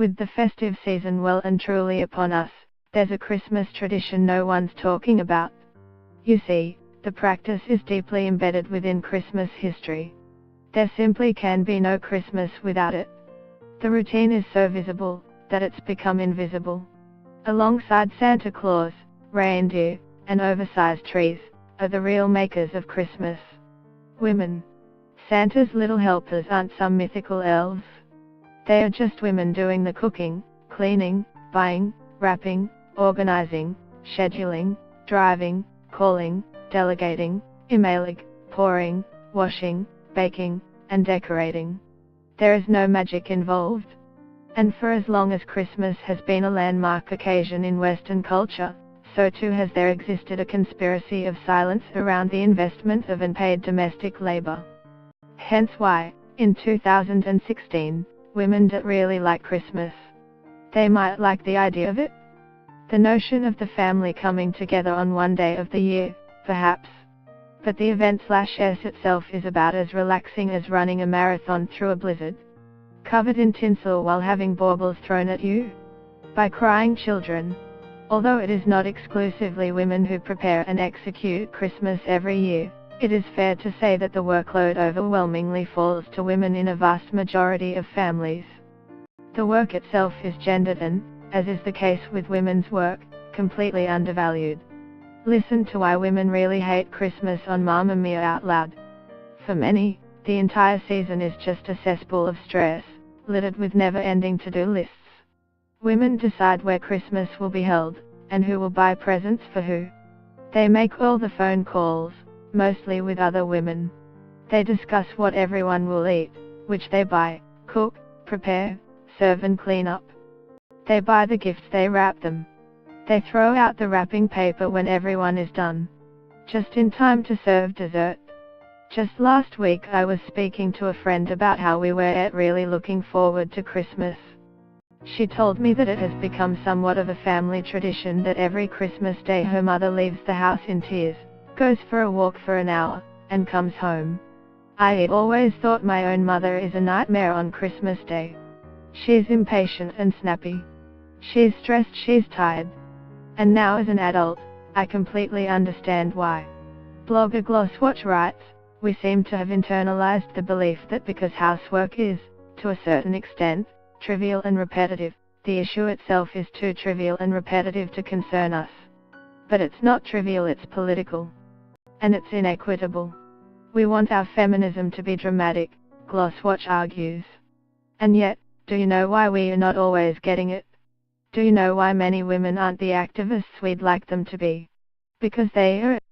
With the festive season well and truly upon us, there's a Christmas tradition no one's talking about. You see, the practice is deeply embedded within Christmas history. There simply can be no Christmas without it. The routine is so visible, that it's become invisible. Alongside Santa Claus, reindeer, and oversized trees, are the real makers of Christmas. Women. Santa's little helpers aren't some mythical elves. They are just women doing the cooking, cleaning, buying, wrapping, organizing, scheduling, driving, calling, delegating, emailing, pouring, washing, baking, and decorating. There is no magic involved. And for as long as Christmas has been a landmark occasion in Western culture, so too has there existed a conspiracy of silence around the investment of unpaid domestic labor. Hence why, in 2016, women don't really like Christmas. They might like the idea of it. The notion of the family coming together on one day of the year, perhaps. But the event/s itself is about as relaxing as running a marathon through a blizzard. Covered in tinsel while having baubles thrown at you by crying children. Although it is not exclusively women who prepare and execute Christmas every year, it is fair to say that the workload overwhelmingly falls to women in a vast majority of families. The work itself is gendered and, as is the case with women's work, completely undervalued. Listen to why women really hate Christmas on Mamma Mia out loud. For many, the entire season is just a cesspool of stress, littered with never-ending to-do lists. Women decide where Christmas will be held, and who will buy presents for who. They make all the phone calls, mostly with other women. They discuss what everyone will eat, which they buy, cook, prepare, serve and clean up. They buy the gifts, they wrap them. They throw out the wrapping paper when everyone is done, just in time to serve dessert. Just last week I was speaking to a friend about how we were really looking forward to Christmas. She told me that it has become somewhat of a family tradition that every Christmas Day her mother leaves the house in tears, goes for a walk for an hour, and comes home. I always thought my own mother is a nightmare on Christmas Day. She's impatient and snappy. She's stressed, she's tired. And now as an adult, I completely understand why. Blogger Glosswatch writes, we seem to have internalized the belief that because housework is, to a certain extent, trivial and repetitive, the issue itself is too trivial and repetitive to concern us. But it's not trivial, it's political. And it's inequitable. We want our feminism to be dramatic, Glosswatch argues. And yet, do you know why we are not always getting it? Do you know why many women aren't the activists we'd like them to be? Because they are